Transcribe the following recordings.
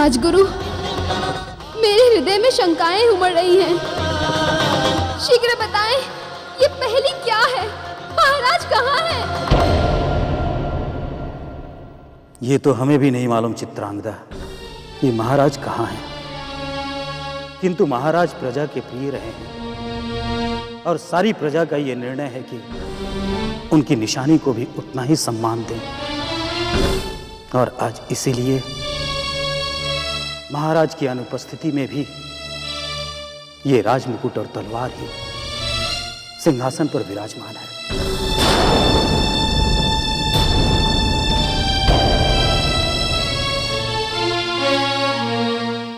राजगुरु, मेरे हृदय में शंकाएं उमड़ रही हैं। शीघ्र बताएं, ये पहेली क्या है? महाराज कहाँ हैं? ये तो हमें भी नहीं मालूम चित्रांगदा, ये महाराज कहाँ हैं। किंतु महाराज प्रजा के प्रिय रहे हैं और सारी प्रजा का ये निर्णय है कि उनकी निशानी को भी उतना ही सम्मान दें। और आज इसीलिए महाराज की अनुपस्थिति में भी ये राजमुकुट और तलवार ही सिंहासन पर विराजमान है।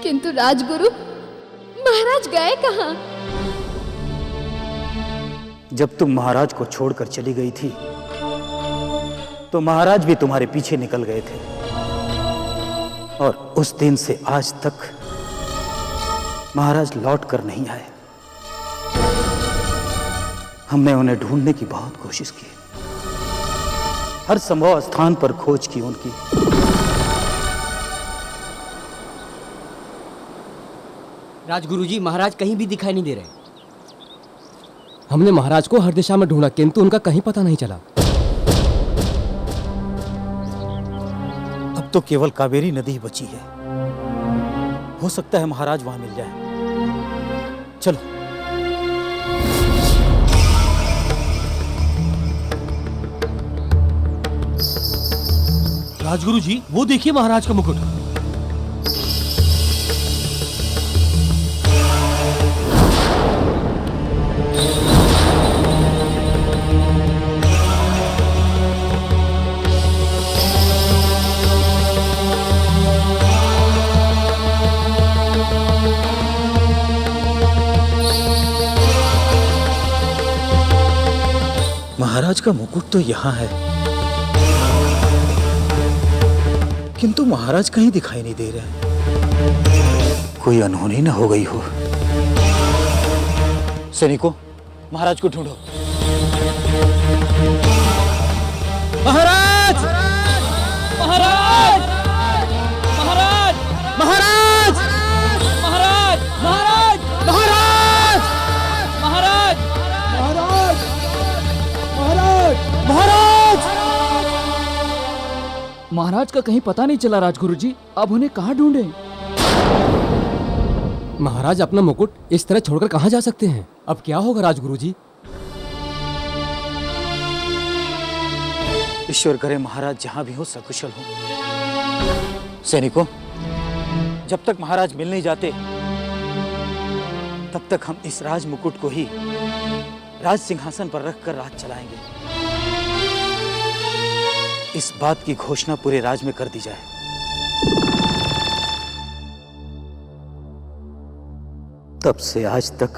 किंतु राजगुरु, महाराज गए कहाँ? जब तुम महाराज को छोड़कर चली गई थी तो महाराज भी तुम्हारे पीछे निकल गए थे और उस दिन से आज तक महाराज लौट कर नहीं आए। हमने उन्हें ढूंढने की बहुत कोशिश की, हर संभव स्थान पर खोज की उनकी। राजगुरु जी, महाराज कहीं भी दिखाई नहीं दे रहे। हमने महाराज को हर दिशा में ढूंढा किंतु उनका कहीं पता नहीं चला। अब तो केवल कावेरी नदी ही बची है। हो सकता है महाराज वहां मिल जाए। चलो। राजगुरु जी, वो देखिए महाराज का मुकुट। महाराज का मुकुट तो यहाँ है, किंतु महाराज कहीं दिखाई नहीं दे रहे। कोई अनहोनी न हो गई हो। सैनिकों, महाराज को ढूंढो। महाराज! महाराज! महाराज! महाराज! महाराज! महाराज! महाराज! महाराज! महाराज! महाराज! महाराज! महाराज का कहीं पता नहीं चला राजगुरु जी, अब उन्हें कहाँ ढूंढें? महाराज अपना मुकुट इस तरह छोड़कर कहाँ जा सकते हैं? अब क्या होगा राजगुरु जी? ईश्वर करे महाराज जहां भी हो सकुशल हो। सैनिकों, जब तक महाराज मिल नहीं जाते तब तक हम इस राज मुकुट को ही राज सिंहासन पर रखकर राज चलाएंगे। इस बात की घोषणा पूरे राज में कर दी जाए। तब से आज तक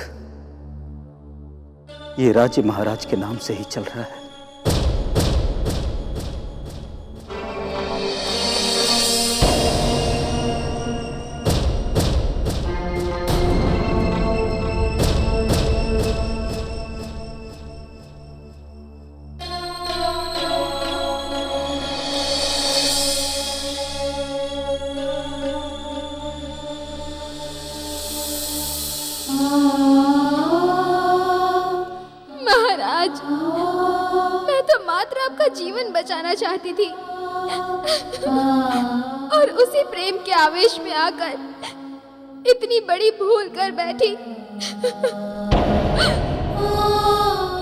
ये राज्य महाराज के नाम से ही चल रहा है। महाराज, मैं तो मात्र आपका जीवन बचाना चाहती थी और उसी प्रेम के आवेश में आकर इतनी बड़ी भूल कर बैठी।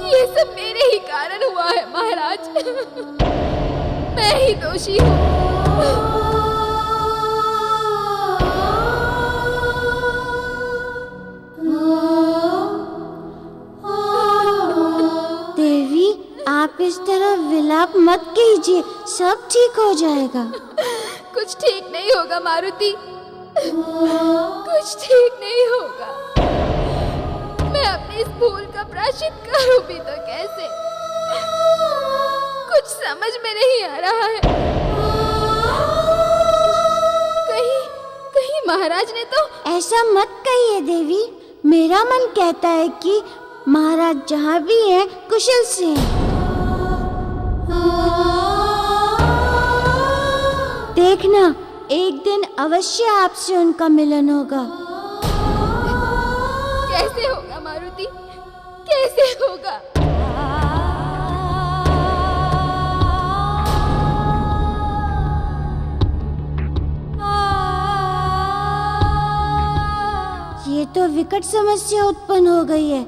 ये सब मेरे ही कारण हुआ है महाराज। मैं ही दोषी हूँ। देवी, आप इस तरह विलाप मत कीजिए, सब ठीक हो जाएगा। कुछ ठीक नहीं होगा मारुति, कुछ ठीक नहीं होगा। मैं अपनी इस भूल का प्रायश्चित करूं भी तो कैसे? कुछ समझ में नहीं आ रहा है। कहीं महाराज ने तो... ऐसा मत कहिए देवी, मेरा मन कहता है कि महाराज जहाँ भी हैं कुशल से हैं। देखना, एक दिन अवश्य आपसे उनका मिलन होगा। कैसे होगा मारुति, कैसे होगा? ये तो विकट समस्या उत्पन्न हो गई है।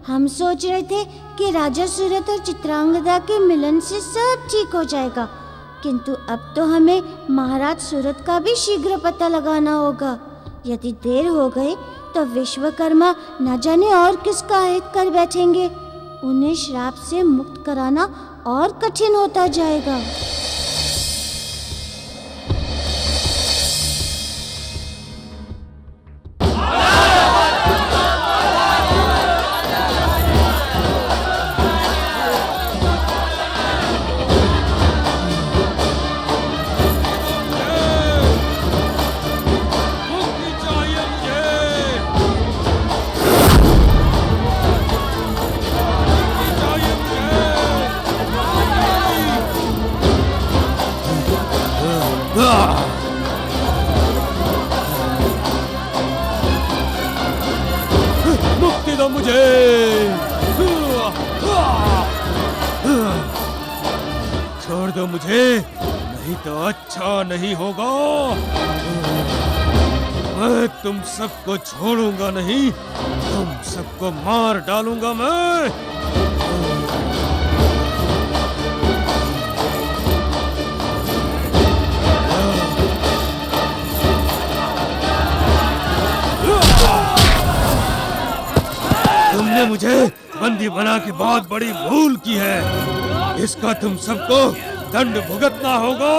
हम सोच रहे थे कि राजा सूरत और चित्रांगदा के मिलन से सब ठीक हो जाएगा, किंतु अब तो हमें महाराज सूरत का भी शीघ्र पता लगाना होगा। यदि देर हो गई तो विश्वकर्मा न जाने और किसका हित कर बैठेंगे। उन्हें श्राप से मुक्त कराना और कठिन होता जाएगा। मुक्ति दो मुझे। छोड़ दो मुझे, नहीं तो अच्छा नहीं होगा। मैं तुम सबको छोड़ूंगा नहीं, तुम सबको मार डालूंगा मैं। तुमने मुझे बंदी बना के बहुत बड़ी भूल की है, इसका तुम सबको दंड भुगतना होगा।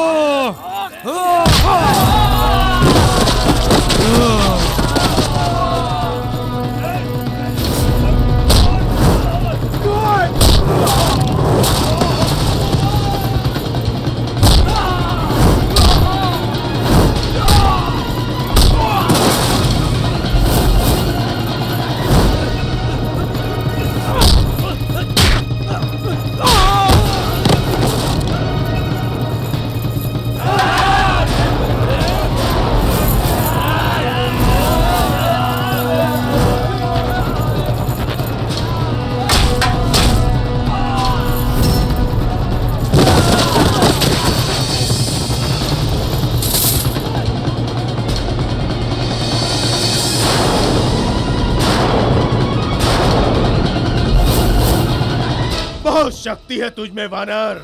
बहुत शक्ति है तुझ में वानर।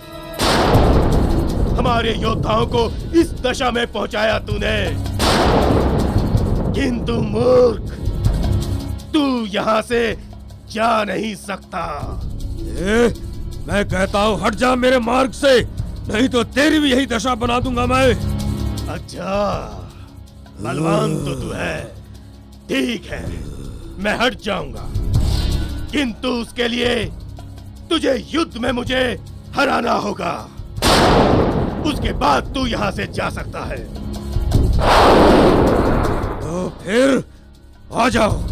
हमारे योद्धाओं को इस दशा में पहुंचाया तूने, किंतु मूर्ख, तू यहाँ से जा नहीं सकता। मैं कहता हूँ हट जा मेरे मार्ग से, नहीं तो तेरी भी यही दशा बना दूंगा मैं। अच्छा, बलवान तो तू है, ठीक है, मैं हट जाऊंगा, किंतु उसके लिए तुझे युद्ध में मुझे हराना होगा। उसके बाद तू यहाँ से जा सकता है। तो फिर आ जाओ।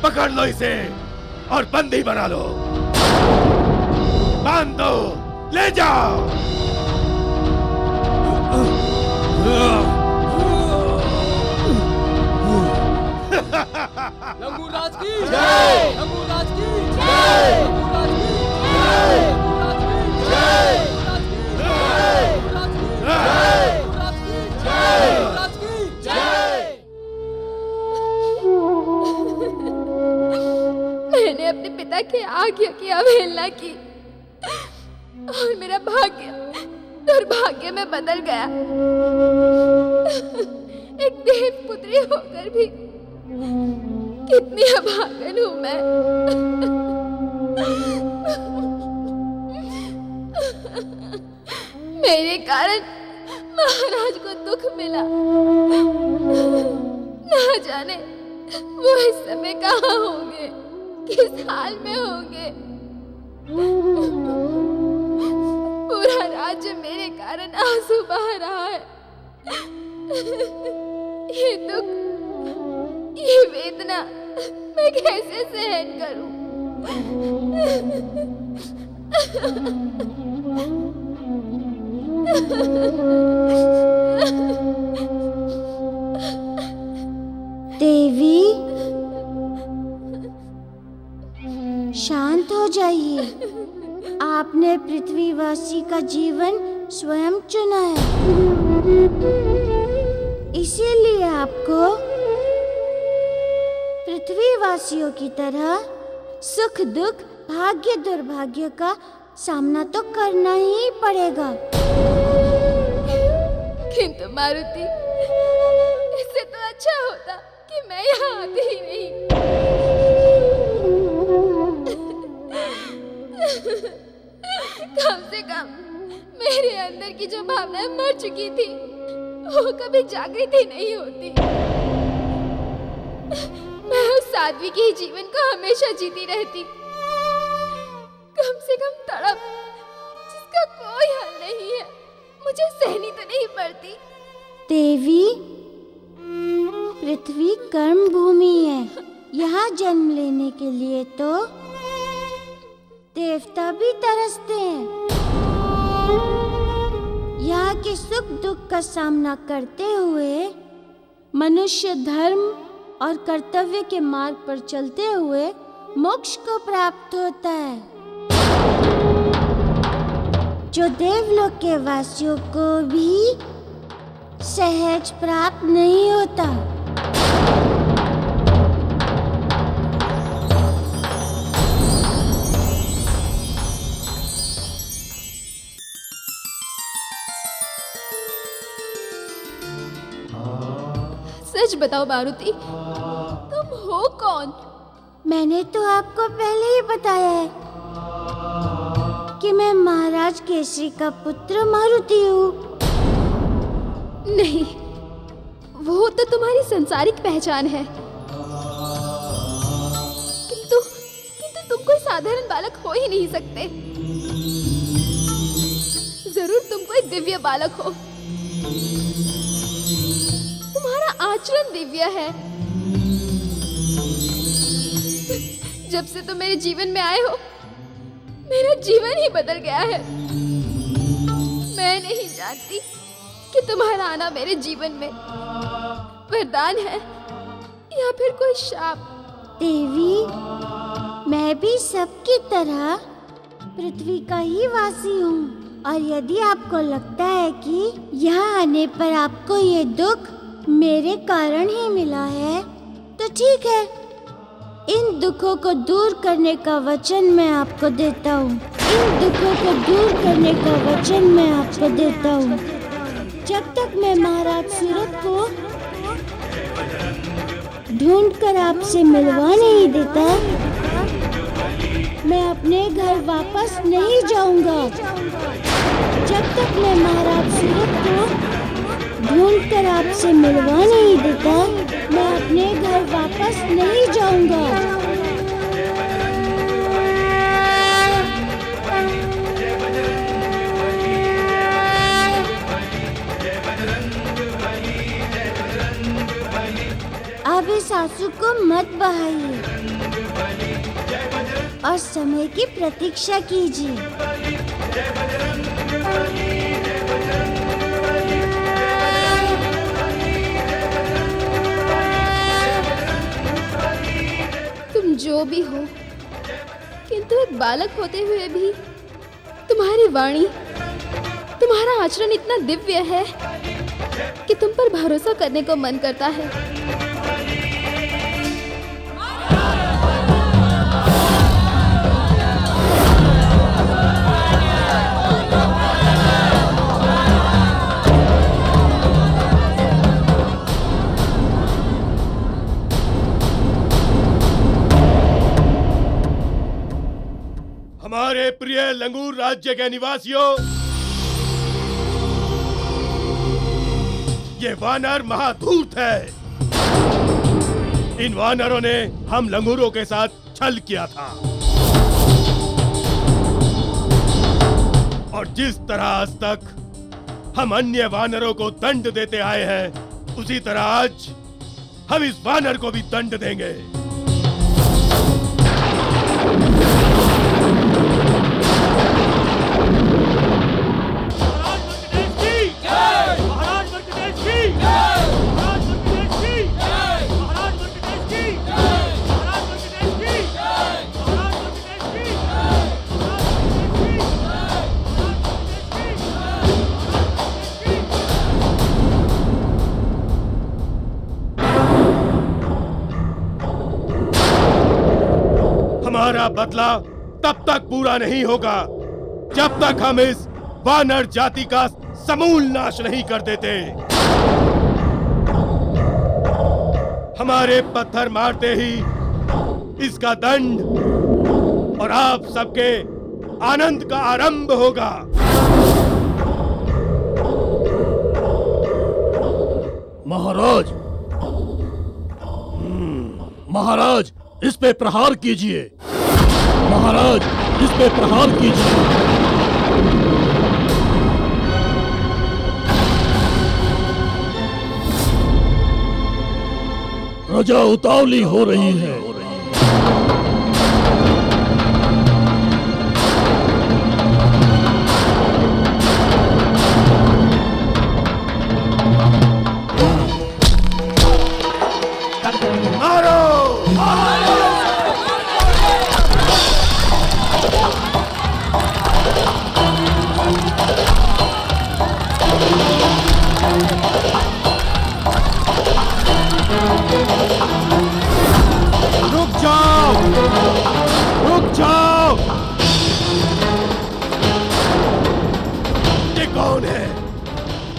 पकड़ लो इसे और बंदी बना लो, बांध दो, ले जाओ। लंगूराज की जय, लंगूराज की जय, लंगूराज की जय, लंगूराज की जय, लंगूराज की जय, लंगूराज की जय, लंगूराज की जय। मैंने अपने पिता के आज्ञा की अवहेलना की और मेरा भाग्य दुर्भाग्य में बदल गया। एक देव पुत्री होकर भी कितनी अभागन हूं मैं। मेरे कारण महाराज को दुख मिला। ना जाने वो इस समय कहाँ होंगे, किस हाल में होंगे। पूरा राज्य मेरे कारण आंसू बहा रहा है। ये दुख, ये वेदना मैं कैसे सहन करूं? देवी, शांत हो जाइए। आपने पृथ्वीवासी का जीवन स्वयं चुना है, इसीलिए आपको पृथ्वीवासियों की तरह सुख दुख भाग्य दुर्भाग्य का सामना तो करना ही पड़ेगा। किंतु मारुति, इससे तो अच्छा होता कि मैं यहाँ आती ही नहीं। कम से कम मेरे अंदर की जो भावनाएं मर चुकी थी वो कभी जागृत ही नहीं होती। मैं उस साध्वी के ही जीवन को हमेशा जीती रहती। कम से कम तड़प जिसका कोई हल नहीं है मुझे सहनी तो नहीं पड़ती। देवी, पृथ्वी कर्म भूमि है। यहाँ जन्म लेने के लिए तो देवता भी तरसते हैं। यहाँ के सुख दुख का सामना करते हुए मनुष्य धर्म और कर्तव्य के मार्ग पर चलते हुए मोक्ष को प्राप्त होता है, जो देवलोक के वासियों को भी सहज प्राप्त नहीं होता। सच बताओ मारुति, तुम हो कौन? मैंने तो आपको पहले ही बताया है कि मैं महाराज केसरी का पुत्र मारुति हूँ। नहीं, वो तो तुम्हारी संसारिक पहचान है, किंतु तुम कोई साधारण बालक हो ही नहीं सकते। जरूर तुम कोई दिव्य बालक हो। तुम्हारा आचरण दिव्य है। जब से तुम मेरे जीवन में आए हो मेरा जीवन ही बदल गया है। मैं नहीं जानती कि तुम्हारा आना मेरे जीवन में वरदान है या फिर कोई शाप। देवी, मैं भी सबकी तरह पृथ्वी का ही वासी हूँ, और यदि आपको लगता है कि यहाँ आने पर आपको ये दुख मेरे कारण ही मिला है तो ठीक है। इन दुखों को दूर करने का वचन मैं आपको देता हूँ। इन दुखों को दूर करने का वचन मैं आपको देता हूँ। जब तक मैं महाराज सूरत को ढूंढकर आपसे मिलवा नहीं देता, मैं अपने घर वापस नहीं जाऊंगा। जब तक मैं महाराज सूरत को ढूंढकर आपसे मिलवा नहीं देता, मैं अपने घर वापस नहीं जाऊंगा। अब इस आंसू को मत बहाइए और समय की प्रतीक्षा कीजिए। तुम जो भी हो, किंतु एक बालक होते हुए भी तुम्हारी वाणी, तुम्हारा आचरण इतना दिव्य है कि तुम पर भरोसा करने को मन करता है। हमारे प्रिय लंगूर राज्य के निवासियों, ये वानर महाधूर्त है। इन वानरों ने हम लंगूरों के साथ छल किया था और जिस तरह आज तक हम अन्य वानरों को दंड देते आए हैं, उसी तरह आज हम इस वानर को भी दंड देंगे। हमारा बदला तब तक पूरा नहीं होगा जब तक हम इस वानर जाति का समूल नाश नहीं कर देते। हमारे पत्थर मारते ही इसका दंड और आप सबके आनंद का आरंभ होगा। महाराज, महाराज, इस पे प्रहार कीजिए। महाराज, इस पे प्रहार कीजिए। प्रजा उतावली हो रही है।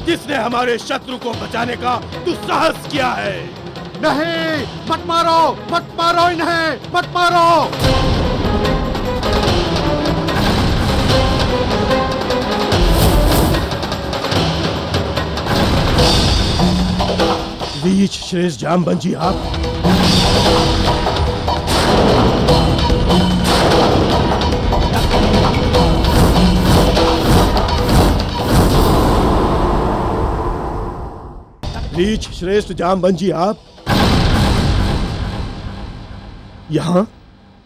जिसने हमारे शत्रु को बचाने का दुस्साहस किया है? नहीं, मत मारो, मत मारो इन्हें, मत मारो। रीछ श्रेष्ठ जामवंत जी, आप रीछ श्रेष्ठ जामवंत जी, आप यहाँ?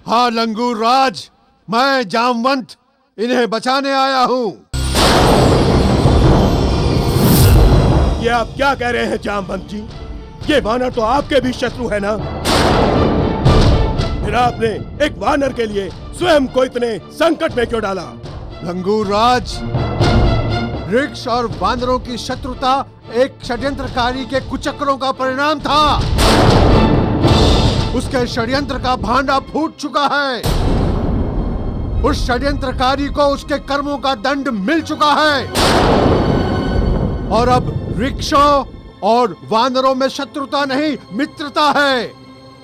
हाँ लंगूर राज, मैं जामवंत इन्हें बचाने आया हूँ। ये आप क्या कह रहे हैं जामवंत जी? ये वानर तो आपके भी शत्रु है ना? फिर आपने एक वानर के लिए स्वयं को इतने संकट में क्यों डाला? लंगूर राज, वृक्ष और वानरों की शत्रुता एक षड्यंत्रकारी के कुचक्रों का परिणाम था। उसके षड्यंत्र का भांडा फूट चुका है। उस षड्यंत्रकारी को उसके कर्मों का दंड मिल चुका है और अब वृक्षों और वानरों में शत्रुता नहीं, मित्रता है।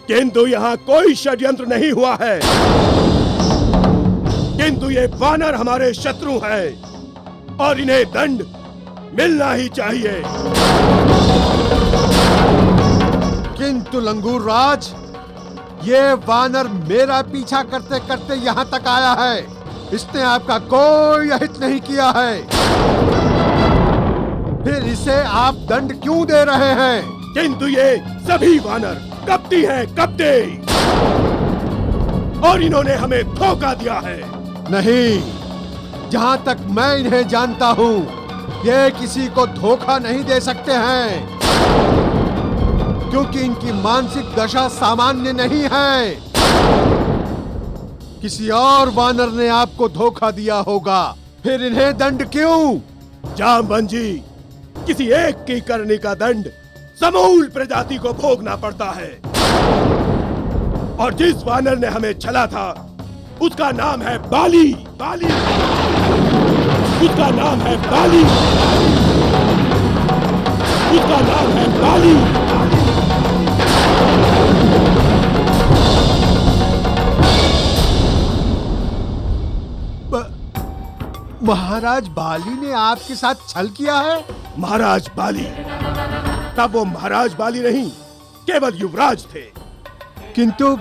किंतु यहाँ कोई षड्यंत्र नहीं हुआ है, किंतु ये वानर हमारे शत्रु हैं और इन्हें दंड मिलना ही चाहिए। किंतु लंगूर राज, ये वानर मेरा पीछा करते करते यहाँ तक आया है। इसने आपका कोई अहित नहीं किया है, फिर इसे आप दंड क्यों दे रहे हैं? किंतु ये सभी वानर कपटी हैं, कपटे, और इन्होंने हमें धोखा दिया है। नहीं, जहाँ तक मैं इन्हें जानता हूँ, ये किसी को धोखा नहीं दे सकते हैं, क्योंकि इनकी मानसिक दशा सामान्य नहीं है। किसी और वानर ने आपको धोखा दिया होगा, फिर इन्हें दंड क्यों? जामवंत जी, किसी एक की करनी का दंड समूल प्रजाति को भोगना पड़ता है, और जिस वानर ने हमें छला था उसका नाम है बाली। बाली, उसका नाम है बाली, उसका नाम है बाली। महाराज, बाली ने आपके साथ छल किया है? महाराज बाली। तब वो महाराज बाली नहीं, केवल युवराज थे। किंतु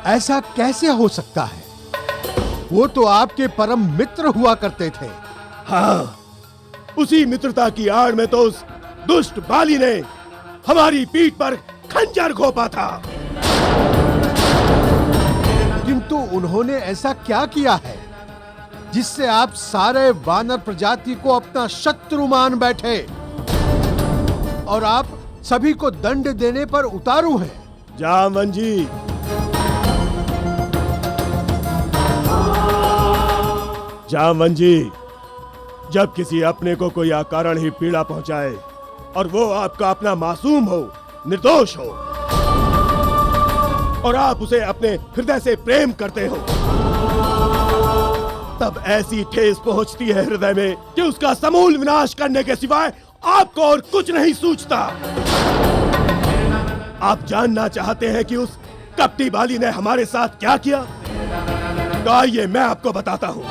ऐसा कैसे हो सकता है? वो तो आपके परम मित्र हुआ करते थे। हाँ, उसी मित्रता की आड़ में तो उस दुष्ट बाली ने हमारी पीठ पर खंजर घोंपा था। किंतु उन्होंने ऐसा क्या किया है जिससे आप सारे वानर प्रजाति को अपना शत्रु मान बैठे और आप सभी को दंड देने पर उतारू हैं? जामवन जी, जामवन जी, जब किसी अपने को कोई अकारण ही पीड़ा पहुंचाए और वो आपका अपना मासूम हो, निर्दोष हो, और आप उसे अपने हृदय से प्रेम करते हो, तब ऐसी ठेस पहुंचती है हृदय में कि उसका समूल विनाश करने के सिवाय आपको और कुछ नहीं सूझता। आप जानना चाहते हैं कि उस कपटी बाली ने हमारे साथ क्या किया? तो आइए मैं आपको बताता हूं।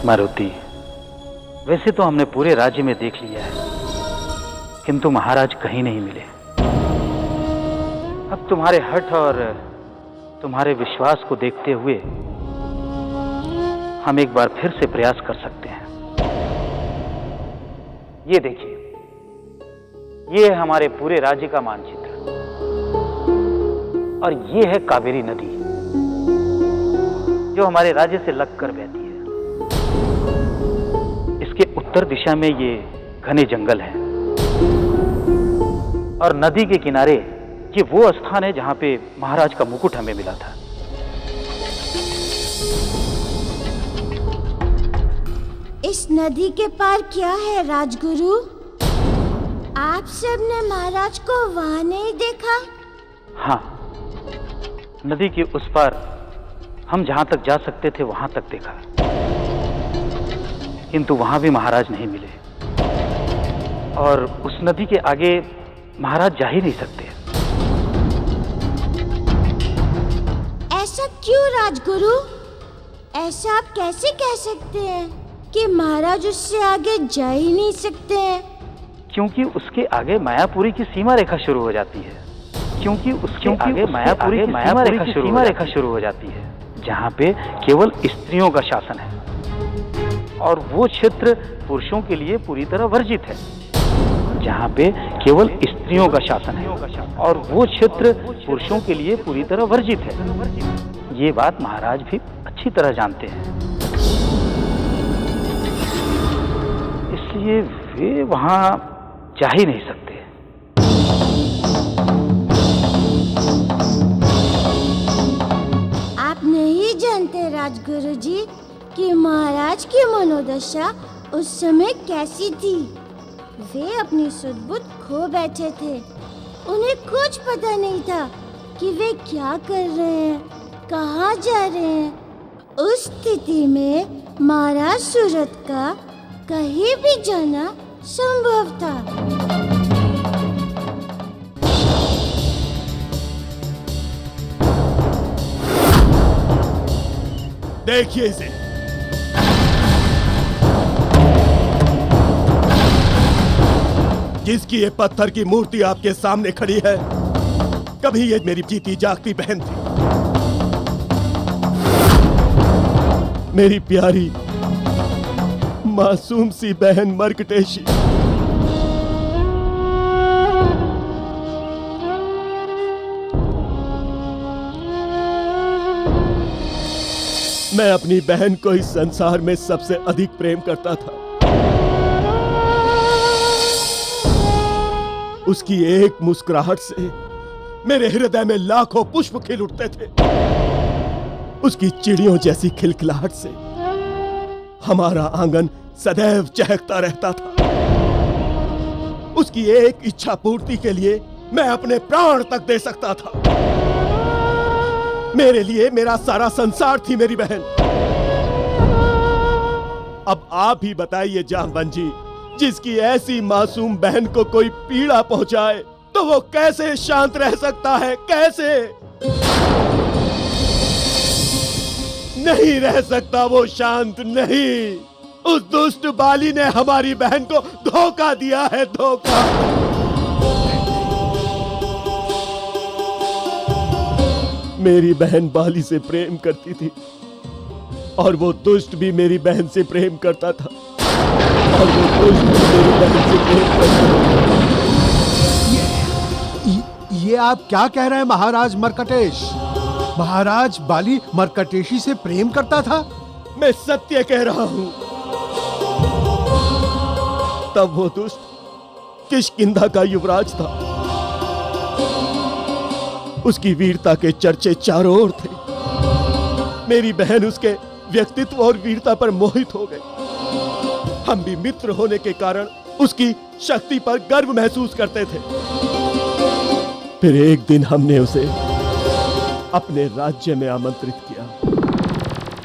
मारुति, वैसे तो हमने पूरे राज्य में देख लिया है, किंतु महाराज कहीं नहीं मिले। अब तुम्हारे हठ और तुम्हारे विश्वास को देखते हुए हम एक बार फिर से प्रयास कर सकते हैं। ये देखिए, ये है हमारे पूरे राज्य का मानचित्र और ये है कावेरी नदी जो हमारे राज्य से लगकर बहती है। इसके उत्तर दिशा में ये घने जंगल है और नदी के किनारे ये वो स्थान है जहां पे महाराज का मुकुट हमें मिला था। इस नदी के पार क्या है राजगुरु? आप सबने महाराज को वहां नहीं देखा? हाँ, नदी के उस पार हम जहां तक जा सकते थे वहां तक देखा, किंतु वहां भी महाराज नहीं मिले और उस नदी के आगे महाराज जा ही नहीं सकते। ऐसा क्यों राजगुरु? ऐसा आप कैसे कह सकते हैं कि महाराज उससे आगे जा ही नहीं सकते हैं? क्योंकि उसके आगे मायापुरी की सीमा रेखा शुरू हो जाती है। क्योंकि उसके आगे मायापुरी की सीमा रेखा शुरू हो जाती है, जहाँ पे केवल स्त्रियों का शासन है और वो क्षेत्र पुरुषों के लिए पूरी तरह वर्जित है। जहाँ पे केवल स्त्रियों का शासन है और वो क्षेत्र पुरुषों के लिए पूरी तरह वर्जित है। ये बात महाराज भी अच्छी तरह जानते हैं, इसलिए वे वहां जा ही नहीं सकते। आप नहीं जानते राजगुरु जी कि महाराज की मनोदशा उस समय कैसी थी। वे अपनी सुध-बुध खो बैठे थे। उन्हें कुछ पता नहीं था कि वे क्या कर रहे हैं, कहाँ जा रहे हैं। उस स्थिति में महाराज सूरत का कहीं भी जाना संभव था। देखिए इसे, जिसकी ये पत्थर की मूर्ति आपके सामने खड़ी है, कभी ये मेरी जीती जागती बहन थी। मेरी प्यारी मासूम सी बहन मर्कटेशी। मैं अपनी बहन को इस संसार में सबसे अधिक प्रेम करता था। उसकी एक मुस्कुराहट से मेरे हृदय में लाखों पुष्प खिल उठते थे। उसकी चिड़ियों जैसी खिलखिलाहट से हमारा आंगन सदैव चहकता रहता था। उसकी एक इच्छा पूर्ति के लिए मैं अपने प्राण तक दे सकता था। मेरे लिए मेरा सारा संसार थी मेरी बहन। अब आप ही बताइए जामवन जी, जिसकी ऐसी मासूम बहन को कोई पीड़ा पहुंचाए तो वो कैसे शांत रह सकता है? कैसे नहीं रह सकता वो शांत? नहीं, उस दुष्ट बाली ने हमारी बहन को धोखा दिया है, धोखा। मेरी बहन बाली से प्रेम करती थी और वो दुष्ट भी मेरी बहन से प्रेम करता था, और वो दुष्ट भी मेरी बहन से प्रेम करता था। ये आप क्या कह रहे हैं महाराज मर्कटेश? महाराज बाली मर्कटेशी से प्रेम करता था? मैं सत्य कह रहा हूं। तब वो दुष्ट किष्किंधा का युवराज था। उसकी वीरता के चर्चे चारों ओर थे। मेरी बहन उसके व्यक्तित्व और वीरता पर मोहित हो गई। हम भी मित्र होने के कारण उसकी शक्ति पर गर्व महसूस करते थे। फिर एक दिन हमने उसे अपने राज्य में आमंत्रित किया।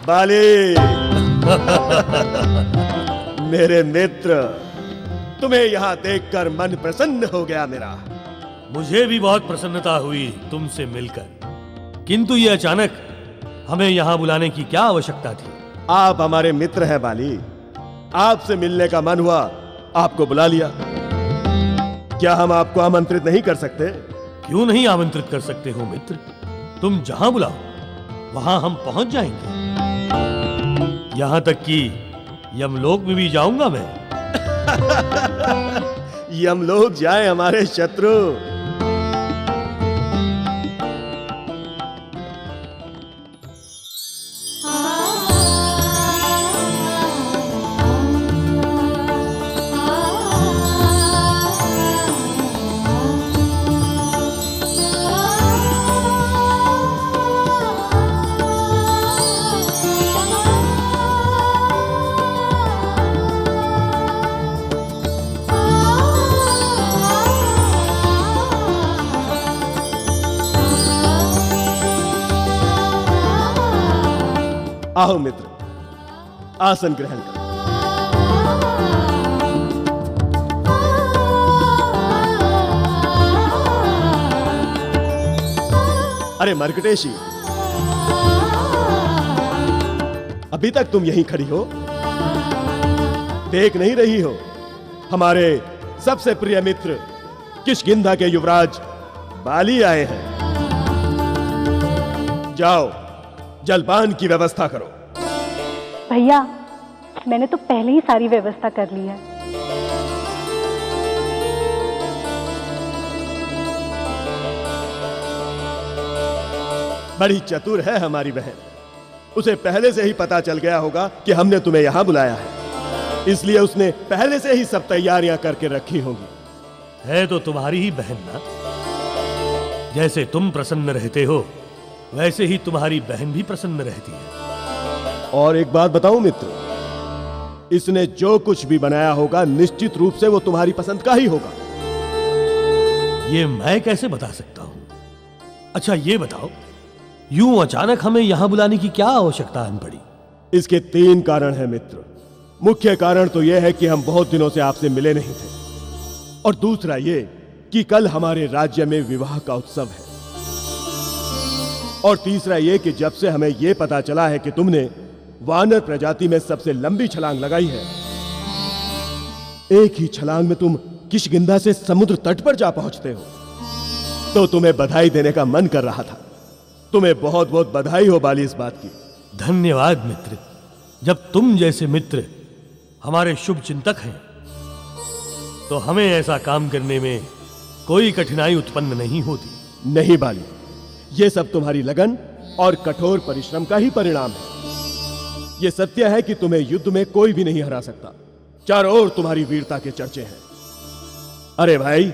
बाली मेरे मित्र, तुम्हें यहां देखकर मन प्रसन्न हो गया मेरा। मुझे भी बहुत प्रसन्नता हुई तुमसे मिलकर, किंतु ये अचानक हमें यहां बुलाने की क्या आवश्यकता थी? आप हमारे मित्र हैं बाली, आपसे मिलने का मन हुआ, आपको बुला लिया। क्या हम आपको आमंत्रित नहीं कर सकते? क्यों नहीं आमंत्रित कर सकते हो मित्र? तुम जहां बुलाओ वहां हम पहुंच जाएंगे। यहां तक कि यमलोक में भी जाऊंगा मैं। यमलोक जाए हमारे शत्रु। आओ मित्र, आसन ग्रहण करो। अरे मर्कटेशी, अभी तक तुम यहीं खड़ी हो? देख नहीं रही हो हमारे सबसे प्रिय मित्र किष्किंधा के युवराज बाली आए हैं। जाओ, जलपान की व्यवस्था करो। भैया, मैंने तो पहले ही सारी व्यवस्था कर ली है। बड़ी चतुर है हमारी बहन। उसे पहले से ही पता चल गया होगा कि हमने तुम्हें यहां बुलाया है, इसलिए उसने पहले से ही सब तैयारियां करके रखी होंगी। है तो तुम्हारी ही बहन ना। जैसे तुम प्रसन्न रहते हो वैसे ही तुम्हारी बहन भी प्रसन्न रहती है। और एक बात बताऊं मित्र, इसने जो कुछ भी बनाया होगा निश्चित रूप से वो तुम्हारी पसंद का ही होगा। ये मैं कैसे बता सकता हूं? अच्छा ये बताओ, यूं अचानक हमें यहां बुलाने की क्या आवश्यकता आन पड़ी? इसके 3 कारण हैं मित्र। मुख्य कारण तो यह है कि हम बहुत दिनों से आपसे मिले नहीं थे, और दूसरा ये कि कल हमारे राज्य में विवाह का उत्सव है, और तीसरा ये कि जब से हमें यह पता चला है कि तुमने वानर प्रजाति में सबसे लंबी छलांग लगाई है, एक ही छलांग में तुम किष्किंधा से समुद्र तट पर जा पहुंचते हो, तो तुम्हें बधाई देने का मन कर रहा था। तुम्हें बहुत बहुत बधाई हो बाली इस बात की। धन्यवाद मित्र। जब तुम जैसे मित्र हमारे शुभ चिंतक हैं तो हमें ऐसा काम करने में कोई कठिनाई उत्पन्न नहीं होती। नहीं बाली, ये सब तुम्हारी लगन और कठोर परिश्रम का ही परिणाम है। यह सत्य है कि तुम्हें युद्ध में कोई भी नहीं हरा सकता। चारों ओर तुम्हारी वीरता के चर्चे हैं। अरे भाई,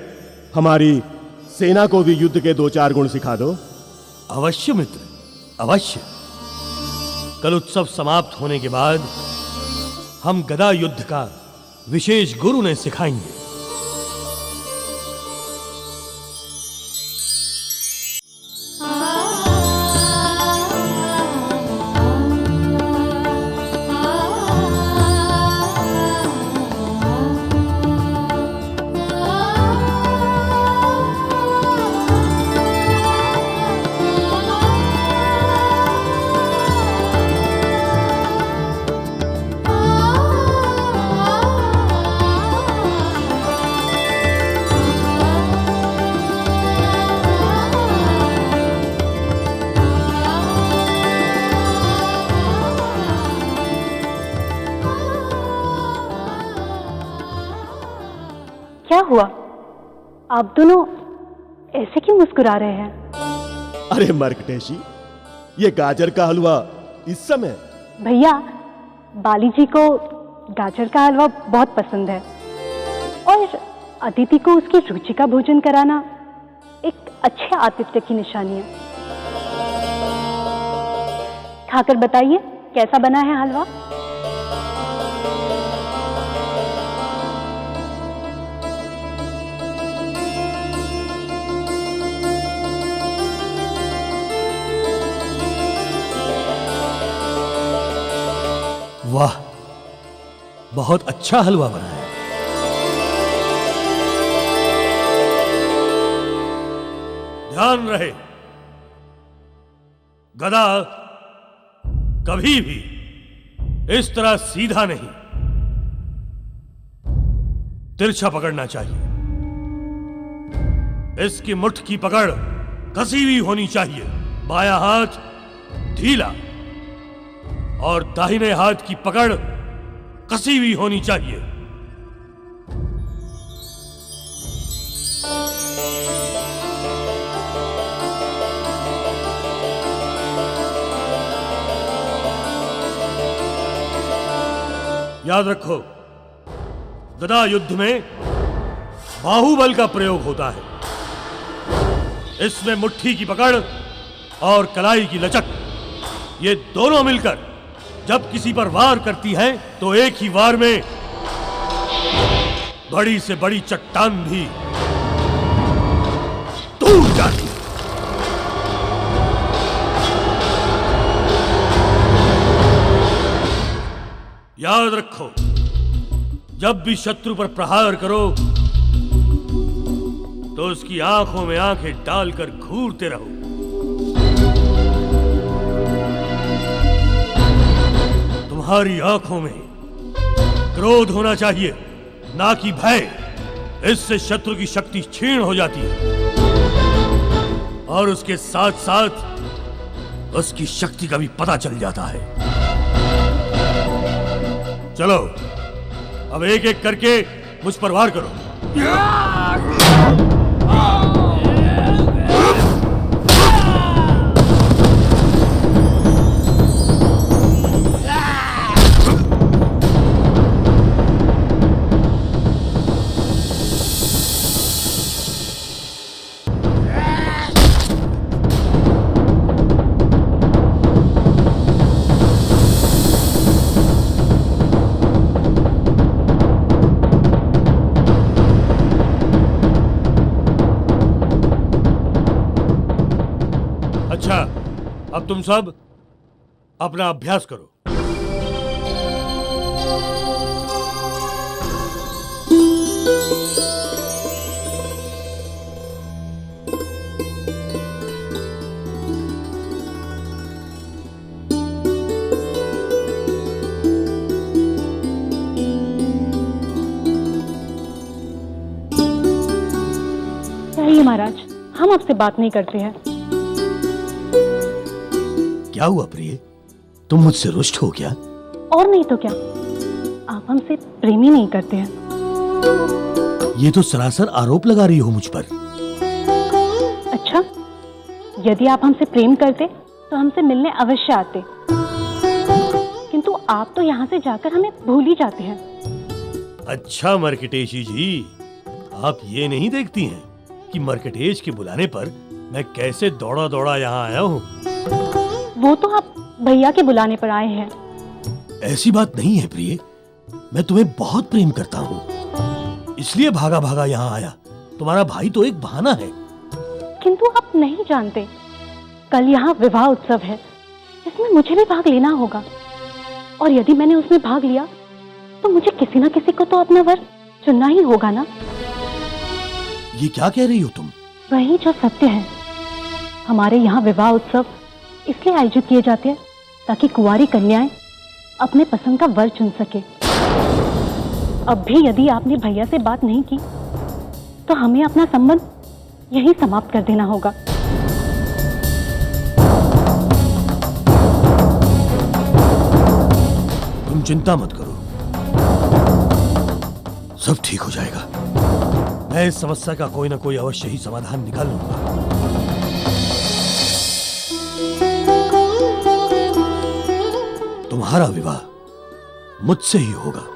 हमारी सेना को भी युद्ध के 2-4 गुण सिखा दो। अवश्य मित्र, अवश्य। कल उत्सव समाप्त होने के बाद हम गदा युद्ध का विशेष गुरु ने सिखाएंगे। क्या हुआ? आप दोनों ऐसे क्यों मुस्कुरा रहे हैं? अरे मर्कटेशी, ये गाजर का हलवा इस समय? भैया, बाली जी को गाजर का हलवा बहुत पसंद है और अदिति को उसकी रुचि का भोजन कराना एक अच्छे आतिथ्य की निशानी है। खाकर बताइए कैसा बना है हलवा? वाह, बहुत अच्छा हलवा बना है। ध्यान रहे, गदा कभी भी इस तरह सीधा नहीं, तिरछा पकड़ना चाहिए। इसकी मुठ की पकड़ कसी हुई होनी चाहिए। बायां हाथ ढीला और दाहिने हाथ की पकड़ कसी हुई होनी चाहिए। याद रखो, गदा युद्ध में बाहुबल का प्रयोग होता है। इसमें मुट्ठी की पकड़ और कलाई की लचक, ये दोनों मिलकर जब किसी पर वार करती हैं तो एक ही वार में बड़ी से बड़ी चट्टान भी टूट जाती है। याद रखो, जब भी शत्रु पर प्रहार करो तो उसकी आंखों में आंखें डालकर घूरते रहो। तुम्हारी आंखों में क्रोध होना चाहिए, ना कि भय। इससे शत्रु की शक्ति क्षीण हो जाती है और उसके साथ साथ उसकी शक्ति का भी पता चल जाता है। चलो, अब एक एक करके मुझ पर वार करो। अच्छा, अब तुम सब अपना अभ्यास करो। चाहिए महाराज, हम आपसे बात नहीं करते हैं। क्या हुआ प्रिय, तुम मुझसे रुष्ट हो क्या? और नहीं तो क्या, आप हमसे प्रेम ही नहीं करते हैं। ये तो सरासर आरोप लगा रही हो मुझ पर। अच्छा, यदि आप हमसे प्रेम करते तो हमसे मिलने अवश्य आते, किंतु आप तो यहाँ से जाकर हमें भूल ही जाते हैं। अच्छा मर्कटेशी जी, आप ये नहीं देखती हैं कि मर्कटेश के बुलाने पर मैं कैसे दौड़ा दौड़ा यहाँ आया हूँ? वो तो आप भैया के बुलाने पर आए हैं। ऐसी बात नहीं है प्रिय, मैं तुम्हें बहुत प्रेम करता हूँ, इसलिए भागा भागा यहाँ आया। तुम्हारा भाई तो एक बहाना है। किंतु आप नहीं जानते, कल यहाँ विवाह उत्सव है, इसमें मुझे भी भाग लेना होगा, और यदि मैंने उसमें भाग लिया तो मुझे किसी ना किसी को तो अपना वर चुनना ही होगा ना। ये क्या कह रही हो तुम? वही जो सत्य है। हमारे यहाँ विवाह उत्सव इसलिए आयोजित किए जाते हैं ताकि कुंवारी कन्याएं अपने पसंद का वर चुन सके। अब भी यदि आपने भैया से बात नहीं की तो हमें अपना संबंध यही समाप्त कर देना होगा। तुम चिंता मत करो, सब ठीक हो जाएगा। मैं इस समस्या का कोई ना कोई अवश्य ही समाधान निकाल लूंगा। तुम्हारा विवाह मुझसे ही होगा।